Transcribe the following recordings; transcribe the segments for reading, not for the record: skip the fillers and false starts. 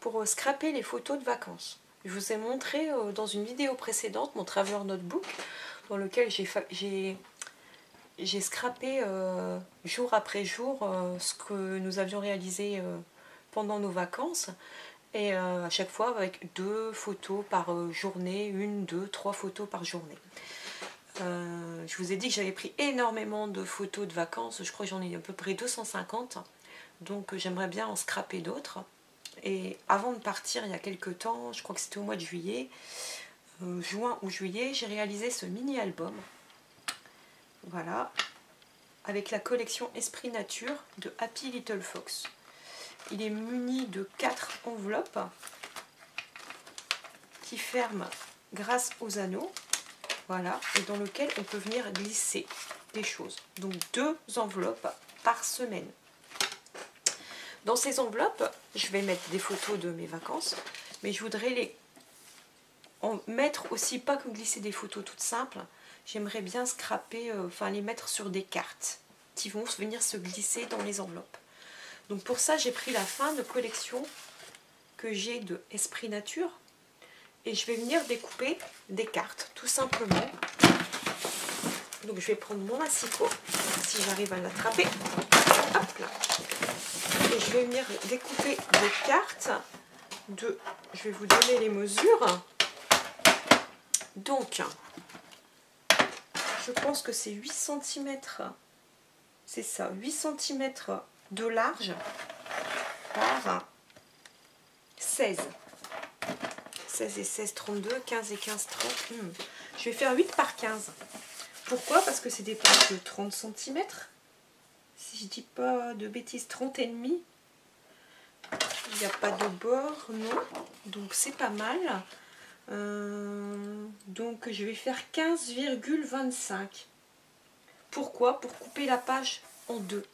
pour scraper les photos de vacances. Je vous ai montré dans une vidéo précédente mon Traveler Notebook dans lequel j'ai scrappé jour après jour ce que nous avions réalisé pendant nos vacances. Et à chaque fois avec 2 photos par journée, 1, 2, 3 photos par journée. Je vous ai dit que j'avais pris énormément de photos de vacances, je crois que j'en ai à peu près 250, donc j'aimerais bien en scraper d'autres. Et avant de partir il y a quelques temps, je crois que c'était au mois de juillet, juin ou juillet, j'ai réalisé ce mini-album. Voilà, avec la collection Esprit Nature de Happy Little Fox. Il est muni de 4 enveloppes qui ferment grâce aux anneaux, voilà, et dans lequel on peut venir glisser des choses. Donc 2 enveloppes par semaine. Dans ces enveloppes, je vais mettre des photos de mes vacances, mais je voudrais les en mettre aussi, pas que glisser des photos toutes simples, j'aimerais bien scraper, enfin les mettre sur des cartes qui vont venir se glisser dans les enveloppes. Donc pour ça, j'ai pris la fin de collection que j'ai de Esprit Nature et je vais venir découper des cartes, tout simplement. Donc je vais prendre mon asicot, si j'arrive à l'attraper. Hop là. Et je vais venir découper des cartes de... Je vais vous donner les mesures. Donc, je pense que c'est 8 cm. C'est ça, 8 cm de large par 16. 16 et 16, 32, 15 et 15, 30. Je vais faire 8 par 15. Pourquoi? Parce que c'est des pages de 30 cm. Si je dis pas de bêtises, 30 et demi. Il n'y a pas de bord, non. Donc c'est pas mal. Donc je vais faire 15,25. Pourquoi? Pour couper la page en 2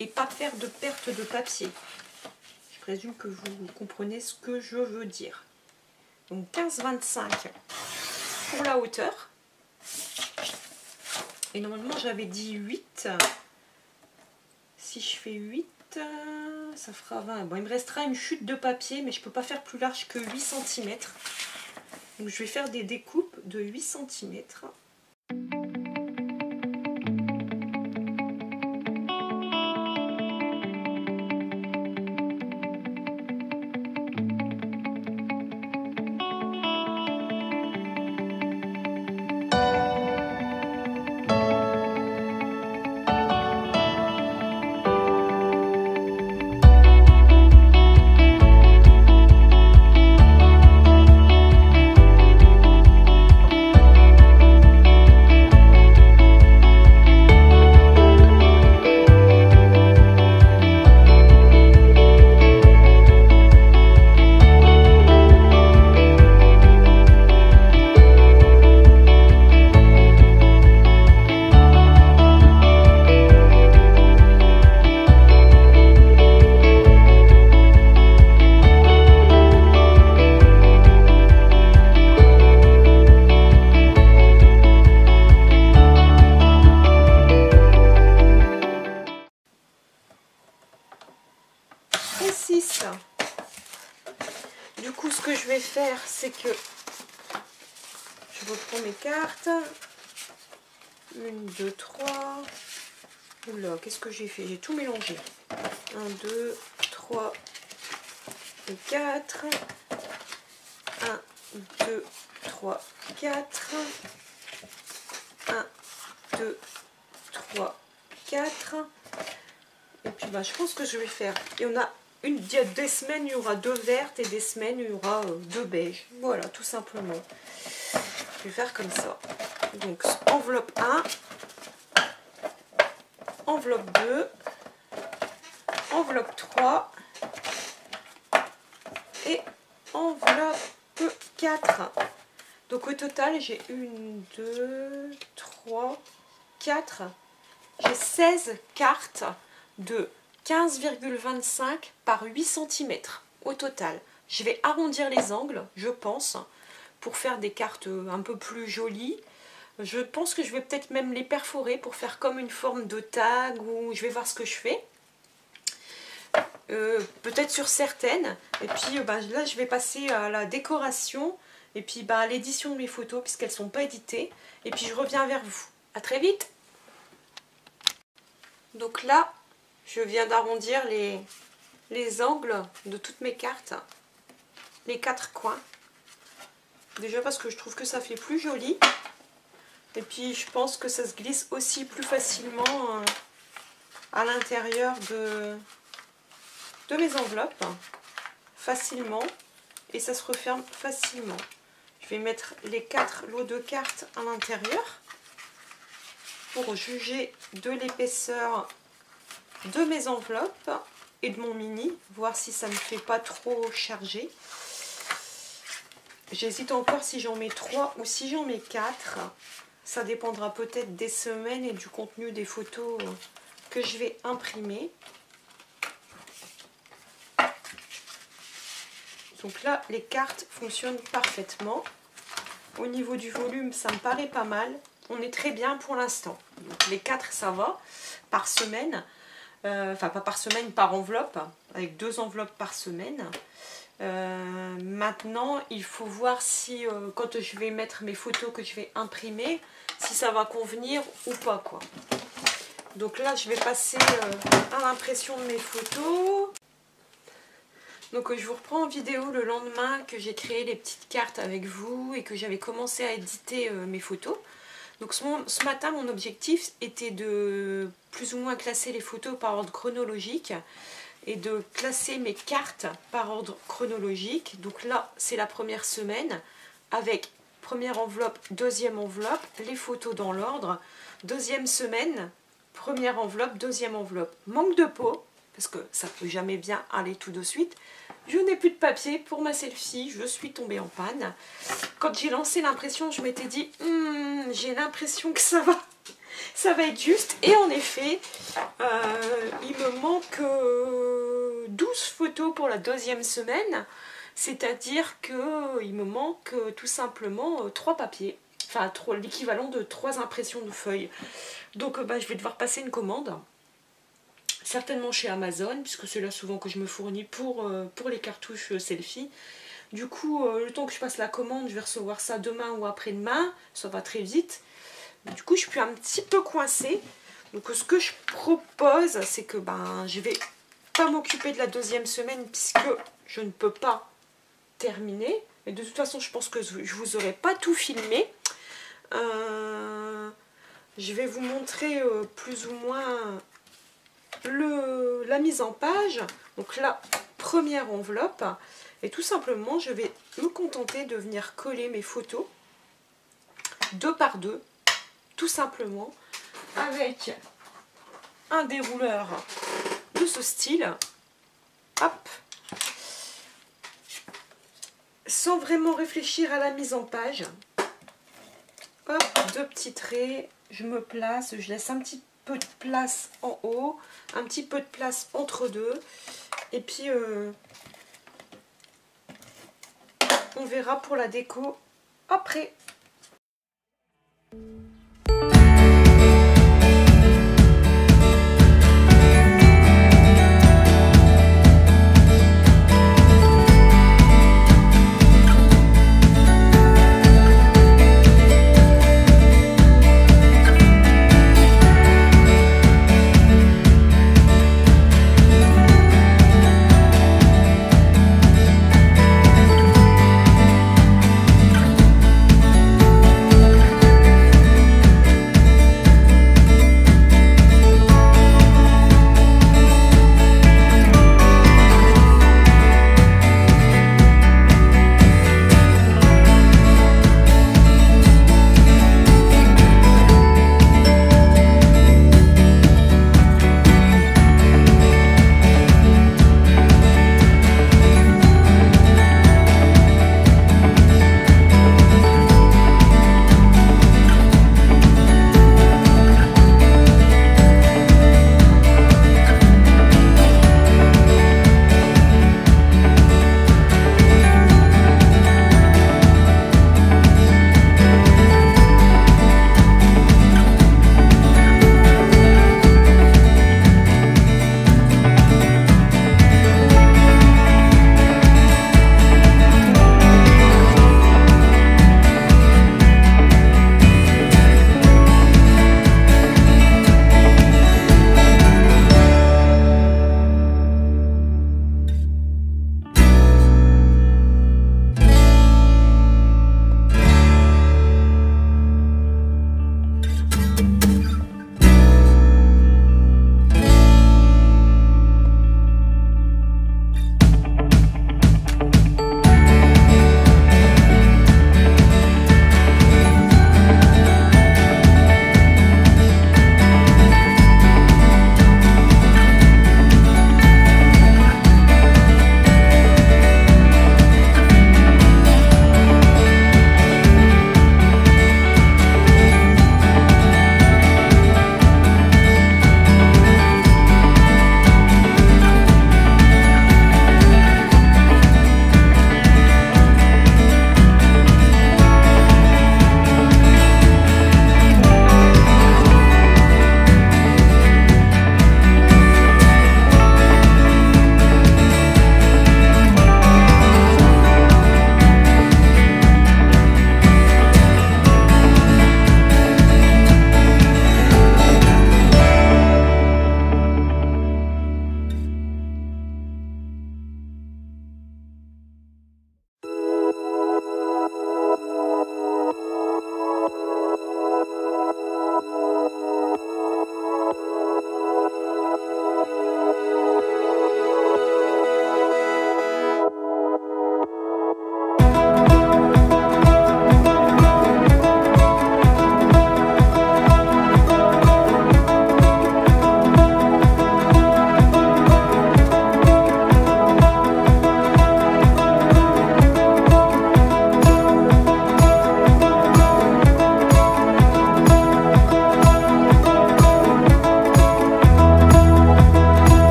et pas faire de perte de papier. Je présume que vous comprenez ce que je veux dire. Donc 15,25 pour la hauteur. Et normalement j'avais dit 8. Si je fais 8, ça fera 20. Bon, il me restera une chute de papier, mais je ne peux pas faire plus large que 8 cm. Donc je vais faire des découpes de 8 cm. Du coup, ce que je vais faire, c'est que je reprends mes cartes. 1, 2, 3. Oula, qu'est-ce que j'ai fait? J'ai tout mélangé. 1, 2, 3 et 4. 1, 2, 3, 4. 1, 2, 3, 4. Et puis bah, je pense que je vais faire. Et on a des semaines, il y aura 2 vertes et des semaines, il y aura 2 beiges. Voilà, tout simplement. Je vais faire comme ça. Donc, enveloppe 1, enveloppe 2, enveloppe 3 et enveloppe 4. Donc, au total, j'ai 1, 2, 3, 4. J'ai 16 cartes de 15,25 par 8 cm au total. Je vais arrondir les angles, je pense, pour faire des cartes un peu plus jolies. Je pense que je vais peut-être même les perforer pour faire comme une forme de tag, ou je vais voir ce que je fais. peut-être sur certaines. Et puis là, je vais passer à la décoration et puis à l'édition de mes photos puisqu'elles ne sont pas éditées. Et puis je reviens vers vous. À très vite. Donc là, je viens d'arrondir les angles de toutes mes cartes, les 4 coins. Déjà parce que je trouve que ça fait plus joli. Et puis je pense que ça se glisse aussi plus facilement à l'intérieur de mes enveloppes. Facilement. Et ça se referme facilement. Je vais mettre les 4 lots de cartes à l'intérieur pour juger de l'épaisseur de mes enveloppes et de mon mini, voir si ça ne fait pas trop chargé. J'hésite encore si j'en mets 3 ou si j'en mets 4. Ça dépendra peut-être des semaines et du contenu des photos que je vais imprimer. Donc là, les cartes fonctionnent parfaitement. Au niveau du volume, ça me paraît pas mal. On est très bien pour l'instant. Les 4, ça va, par semaine. Enfin, pas par semaine, par enveloppe, avec 2 enveloppes par semaine. Maintenant, il faut voir si, quand je vais mettre mes photos que je vais imprimer, si ça va convenir ou pas, quoi. Donc là, je vais passer à l'impression de mes photos. Donc je vous reprends en vidéo le lendemain que j'ai créé les petites cartes avec vous et que j'avais commencé à éditer mes photos. Donc ce matin, mon objectif était de plus ou moins classer les photos par ordre chronologique et de classer mes cartes par ordre chronologique. Donc là, c'est la première semaine avec première enveloppe, deuxième enveloppe, les photos dans l'ordre. Deuxième semaine, première enveloppe, deuxième enveloppe. Manque de peau, parce que ça peut jamais bien aller tout de suite. Je n'ai plus de papier pour ma selfie, je suis tombée en panne. Quand j'ai lancé l'impression, je m'étais dit, j'ai l'impression que ça va être juste. Et en effet, il me manque 12 photos pour la deuxième semaine. C'est-à-dire qu'il me manque tout simplement 3 papiers. Enfin, l'équivalent de 3 impressions de feuilles. Donc je vais devoir passer une commande. Certainement chez Amazon, puisque c'est là souvent que je me fournis pour les cartouches selfie. Du coup, le temps que je passe la commande, je vais recevoir ça demain ou après-demain. Ça va très vite. Du coup, je suis un petit peu coincée. Donc, ce que je propose, c'est que je vais pas m'occuper de la deuxième semaine, puisque je ne peux pas terminer. Mais de toute façon, je pense que je vous aurai pas tout filmé. Je vais vous montrer plus ou moins la mise en page. Donc là, première enveloppe. Et tout simplement, je vais me contenter de venir coller mes photos 2 par 2. Tout simplement. Avec un dérouleur de ce style. Hop. Sans vraiment réfléchir à la mise en page. Hop, 2 petits traits. Je me place, je laisse un petit peu de place en haut, un petit peu de place entre deux, et puis on verra pour la déco après.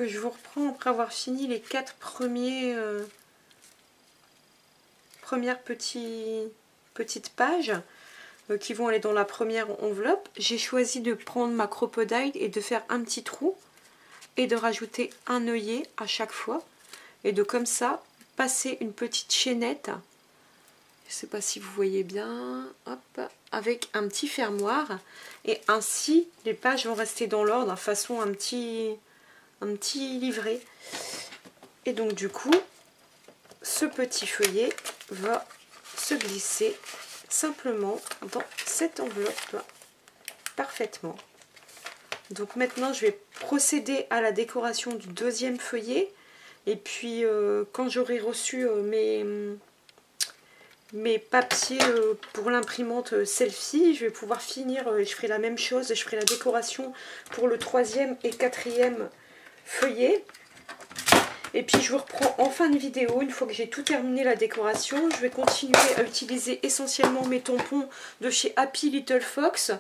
Donc je vous reprends après avoir fini les 4 premières petites pages qui vont aller dans la première enveloppe. J'ai choisi de prendre ma crocodile et de faire un petit trou et de rajouter un œillet à chaque fois et de comme ça passer une petite chaînette, je ne sais pas si vous voyez bien, hop, avec un petit fermoir, et ainsi les pages vont rester dans l'ordre façon un petit livret. Et donc du coup ce petit feuillet va se glisser simplement dans cette enveloppe parfaitement. Donc maintenant je vais procéder à la décoration du deuxième feuillet, et puis quand j'aurai reçu mes papiers pour l'imprimante Selfie, je vais pouvoir finir, je ferai la même chose, je ferai la décoration pour le troisième et quatrième feuillet. Et puis je vous reprends en fin de vidéo, une fois que j'ai tout terminé la décoration. Je vais continuer à utiliser essentiellement mes tampons de chez Happy Little Fox.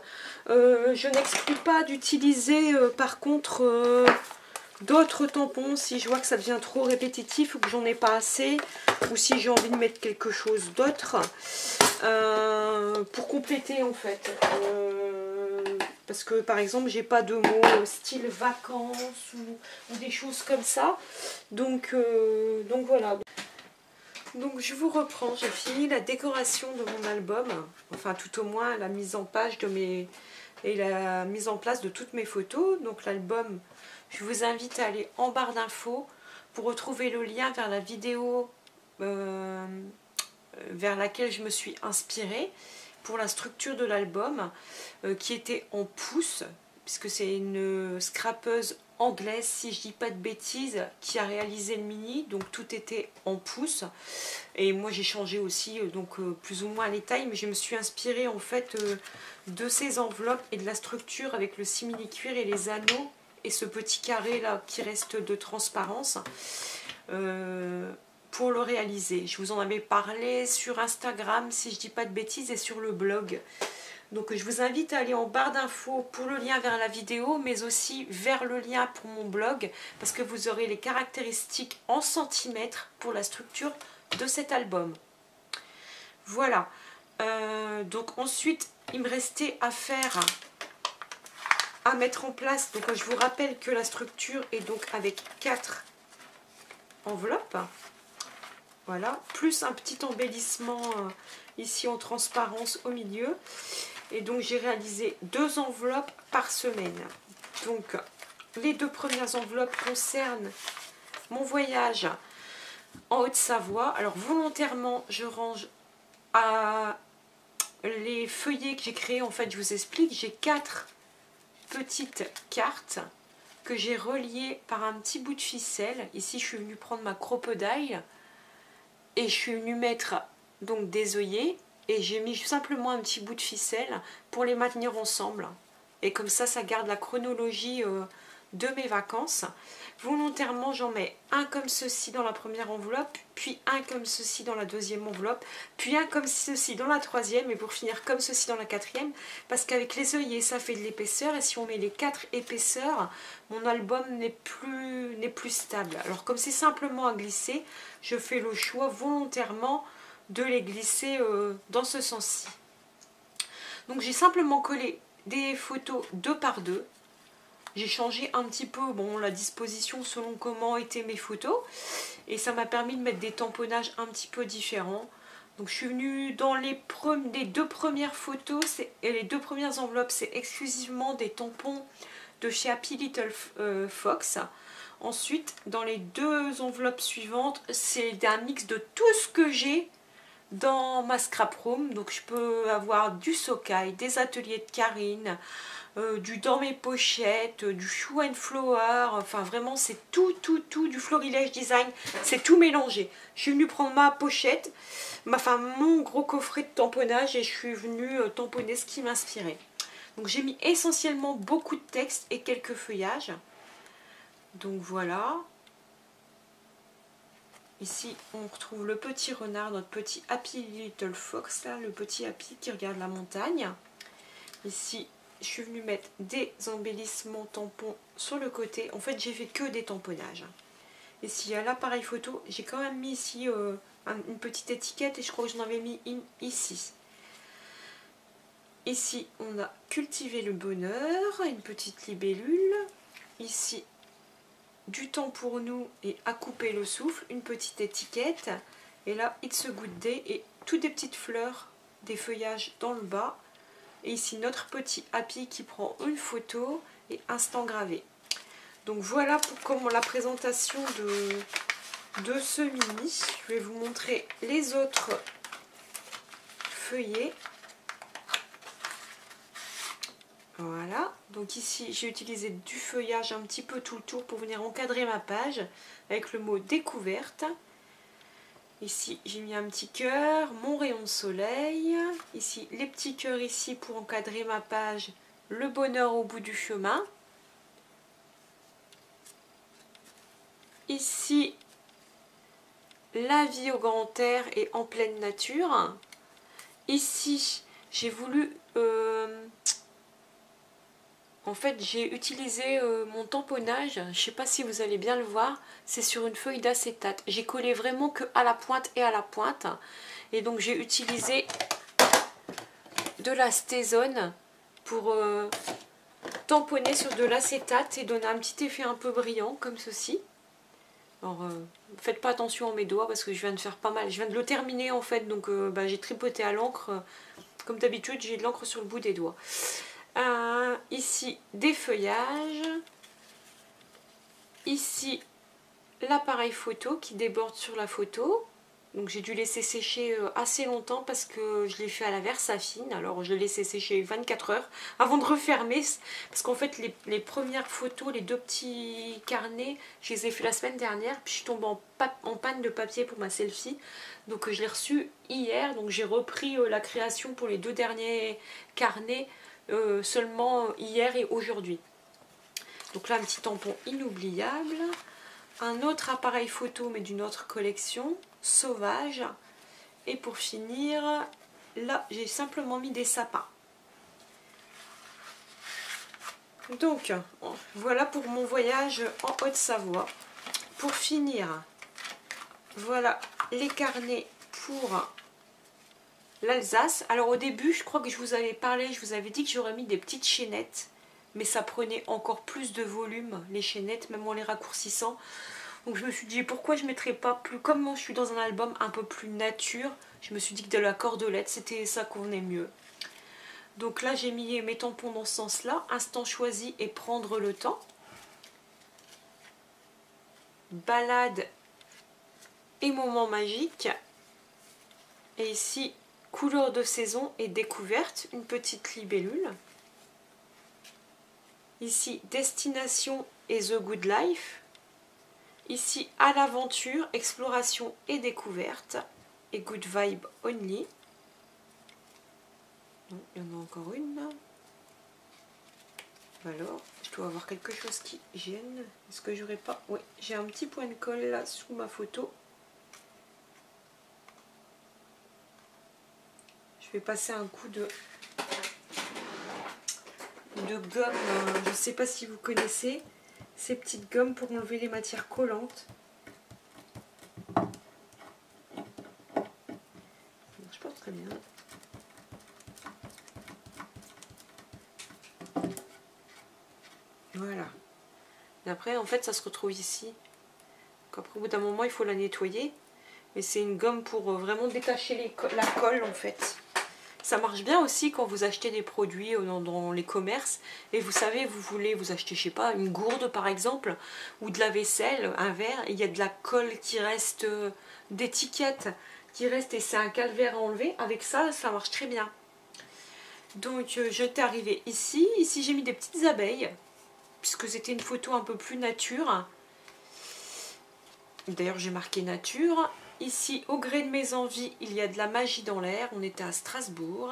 Je n'exclus pas d'utiliser par contre d'autres tampons si je vois que ça devient trop répétitif ou que j'en ai pas assez, ou si j'ai envie de mettre quelque chose d'autre pour compléter en fait. Parce que par exemple j'ai pas de mots style vacances ou des choses comme ça, donc voilà. Donc je vous reprends, j'ai fini la décoration de mon album, enfin tout au moins la mise en page de mes et la mise en place de toutes mes photos. Donc l'album, je vous invite à aller en barre d'infos pour retrouver le lien vers la vidéo vers laquelle je me suis inspirée pour la structure de l'album, qui était en pouces, puisque c'est une scrapeuse anglaise, si je dis pas de bêtises, qui a réalisé le mini, donc tout était en pouces. Et moi j'ai changé aussi donc plus ou moins les tailles, mais je me suis inspirée en fait de ces enveloppes et de la structure avec le simili-cuir et les anneaux et ce petit carré là qui reste de transparence pour le réaliser. Je vous en avais parlé sur Instagram, si je dis pas de bêtises, et sur le blog. Donc je vous invite à aller en barre d'infos pour le lien vers la vidéo, mais aussi vers le lien pour mon blog, parce que vous aurez les caractéristiques en centimètres pour la structure de cet album. Voilà. Donc ensuite, il me restait à faire, à mettre en place. Donc je vous rappelle que la structure est donc avec 4 enveloppes. Voilà, plus un petit embellissement ici en transparence au milieu. Et donc j'ai réalisé 2 enveloppes par semaine. Donc les 2 premières enveloppes concernent mon voyage en Haute-Savoie. Alors volontairement je range à les feuillets que j'ai créés. En fait je vous explique, j'ai 4 petites cartes que j'ai reliées par un petit bout de ficelle. Ici je suis venue prendre ma crocodile et je suis venue mettre donc des œillets. Et j'ai mis simplement un petit bout de ficelle pour les maintenir ensemble. Et comme ça, ça garde la chronologie de mes vacances. Volontairement, j'en mets un comme ceci dans la première enveloppe, puis un comme ceci dans la deuxième enveloppe, puis un comme ceci dans la troisième, et pour finir comme ceci dans la quatrième. Parce qu'avec les œillets, ça fait de l'épaisseur. Et si on met les 4 épaisseurs, mon album n'est plus stable. Alors comme c'est simplement à glisser, je fais le choix volontairement de les glisser dans ce sens-ci. Donc j'ai simplement collé des photos 2 par 2. J'ai changé un petit peu la disposition selon comment étaient mes photos. Et ça m'a permis de mettre des tamponnages un petit peu différents. Donc je suis venue dans les 2 premières photos et les 2 premières enveloppes, c'est exclusivement des tampons de chez Happy Little Fox. Ensuite, dans les 2 enveloppes suivantes, c'est un mix de tout ce que j'ai dans ma scrap room. Donc je peux avoir du Sokai, des ateliers de Karine, du dans mes pochettes, du Shoe and Flower, enfin vraiment c'est tout du Florilège Design, c'est tout mélangé. Je suis venue prendre ma pochette, mon gros coffret de tamponnage, et je suis venue tamponner ce qui m'inspirait. Donc j'ai mis essentiellement beaucoup de texte et quelques feuillages. Donc voilà. Ici, on retrouve le petit renard, notre petit Happy Little Fox, là, le petit Happy qui regarde la montagne. Ici, je suis venue mettre des embellissements tampons sur le côté. En fait, j'ai fait que des tamponnages. Et s'il y a l'appareil photo, j'ai quand même mis ici une petite étiquette et je crois que j'en avais mis une ici. Ici, on a cultivé le bonheur, une petite libellule. Ici, du temps pour nous et à couper le souffle, une petite étiquette. Et là, It's a Good Day et toutes des petites fleurs, des feuillages dans le bas. Et ici, notre petit Happy qui prend une photo et instant gravé. Donc voilà pour comment la présentation de ce mini. Je vais vous montrer les autres feuillets. Voilà, donc ici j'ai utilisé du feuillage un petit peu tout le tour pour venir encadrer ma page avec le mot découverte. Ici j'ai mis un petit cœur, mon rayon de soleil. Ici les petits cœurs ici pour encadrer ma page, le bonheur au bout du chemin. Ici la vie au grand air et en pleine nature. Ici j'ai voulu... En fait, j'ai utilisé mon tamponnage, je ne sais pas si vous allez bien le voir, c'est sur une feuille d'acétate. J'ai collé vraiment que à la pointe et à la pointe. Et donc j'ai utilisé de la stézone pour tamponner sur de l'acétate et donner un petit effet un peu brillant comme ceci. Alors, faites pas attention à mes doigts parce que je viens de faire pas mal. Je viens de le terminer en fait, donc j'ai tripoté à l'encre. Comme d'habitude, j'ai de l'encre sur le bout des doigts. Ici des feuillages, ici l'appareil photo qui déborde sur la photo, donc j'ai dû laisser sécher assez longtemps parce que je l'ai fait à la Versafine, alors je l'ai laissé sécher 24 heures avant de refermer, parce qu'en fait les premières photos, les deux petits carnets, je les ai fait la semaine dernière, puis je suis tombée en panne de papier pour ma selfie, donc je l'ai reçu hier, donc j'ai repris la création pour les deux derniers carnets seulement hier et aujourd'hui. Donc là un petit tampon inoubliable, un autre appareil photo mais d'une autre collection, sauvage, et pour finir là j'ai simplement mis des sapins. Donc voilà pour mon voyage en Haute-Savoie. Pour finir, voilà les carnets pour l'Alsace. Alors au début, je crois que je vous avais parlé, je vous avais dit que j'aurais mis des petites chaînettes, mais ça prenait encore plus de volume, les chaînettes, même en les raccourcissant. Donc je me suis dit, pourquoi je ne mettrais pas plus, comme moi je suis dans un album un peu plus nature, je me suis dit que de la cordelette, c'était ça convenait mieux. Donc là, j'ai mis mes tampons dans ce sens-là, instant choisi et prendre le temps. Balade et moment magique. Et ici, couleur de saison et découverte, une petite libellule. Ici, destination et The Good Life. Ici, à l'aventure, exploration et découverte. Et Good Vibe Only. Il y en a encore une là. Alors, je dois avoir quelque chose qui gêne. Est-ce que j'aurais pas... Oui, j'ai un petit point de colle là sous ma photo. Je vais passer un coup de gomme, je ne sais pas si vous connaissez ces petites gommes pour enlever les matières collantes. Ça marche pas très bien. Voilà. Et après, en fait, ça se retrouve ici. Donc après, au bout d'un moment, il faut la nettoyer. Mais c'est une gomme pour vraiment détacher la colle, en fait. Ça marche bien aussi quand vous achetez des produits dans les commerces et vous savez, vous voulez vous acheter, je sais pas, une gourde par exemple ou de la vaisselle, un verre, et il y a de la colle qui reste, d'étiquette qui reste et c'est un calvaire à enlever. Avec ça, ça marche très bien. Donc j'étais arrivée ici. Ici j'ai mis des petites abeilles puisque c'était une photo un peu plus nature. D'ailleurs j'ai marqué nature. Ici, au gré de mes envies, il y a de la magie dans l'air. On était à Strasbourg.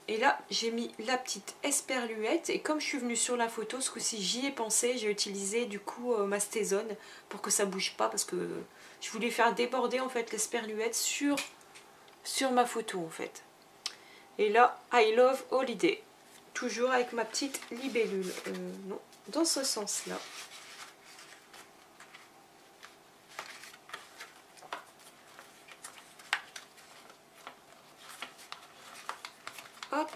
Et là, j'ai mis la petite esperluette. Et comme je suis venue sur la photo, ce coup-ci, j'y ai pensé. J'ai utilisé du coup ma stézone pour que ça bouge pas. Parce que je voulais faire déborder en fait l'esperluette sur ma photo en fait. Et là, I love holiday. toujours avec ma petite libellule. Non, dans ce sens-là. Hop.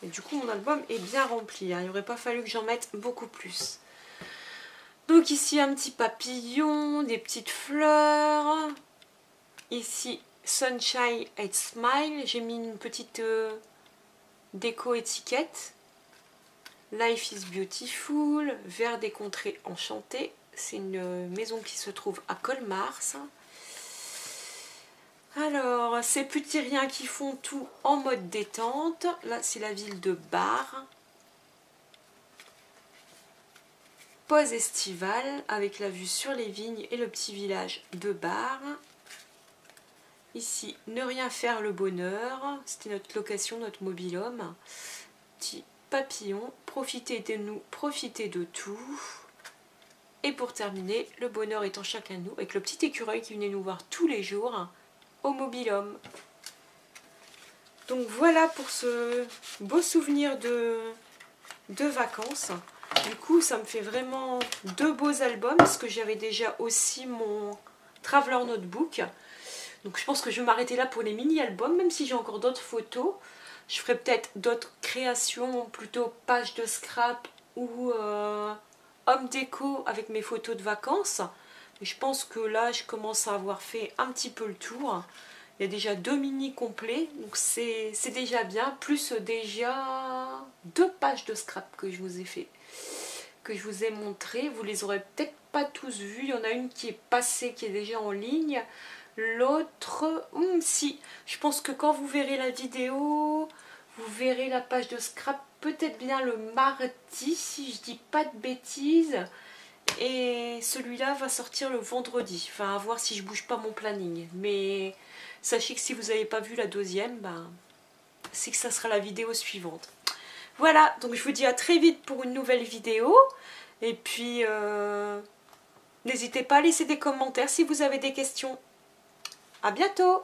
Et du coup, mon album est bien rempli. Hein. Il n'aurait pas fallu que j'en mette beaucoup plus. Donc ici, un petit papillon, des petites fleurs. Ici, Sunshine and Smile. J'ai mis une petite déco étiquette. Life is Beautiful. Vers des contrées enchantées. C'est une maison qui se trouve à Colmar. Alors, ces petits riens qui font tout en mode détente. Là, c'est la ville de Bar. Pause estivale avec la vue sur les vignes et le petit village de Bar. Ici, ne rien faire le bonheur. C'était notre location, notre mobil-home. Petit papillon. Profitez de nous, profitez de tout. Et pour terminer, le bonheur est en chacun de nous. Avec le petit écureuil qui venait nous voir tous les jours. Au mobil-home. Donc voilà pour ce beau souvenir de vacances. Du coup, ça me fait vraiment deux beaux albums parce que j'avais déjà aussi mon Traveler Notebook. Donc je pense que je vais m'arrêter là pour les mini-albums, même si j'ai encore d'autres photos. Je ferai peut-être d'autres créations, plutôt pages de scrap ou home déco avec mes photos de vacances. Je pense que là, je commence à avoir fait un petit peu le tour. Il y a déjà 2 mini complets, donc c'est déjà bien. Plus déjà 2 pages de scrap que je vous ai fait, que je vous ai montré. Vous les aurez peut-être pas tous vus. Il y en a une qui est passée, qui est déjà en ligne. L'autre, si. Je pense que quand vous verrez la vidéo, vous verrez la page de scrap peut-être bien le mardi, si je dis pas de bêtises. Et celui-là va sortir le vendredi. Enfin, à voir si je bouge pas mon planning. Mais sachez que si vous n'avez pas vu la deuxième, ben, c'est que ça sera la vidéo suivante. Voilà, donc je vous dis à très vite pour une nouvelle vidéo. Et puis, n'hésitez pas à laisser des commentaires si vous avez des questions. À bientôt!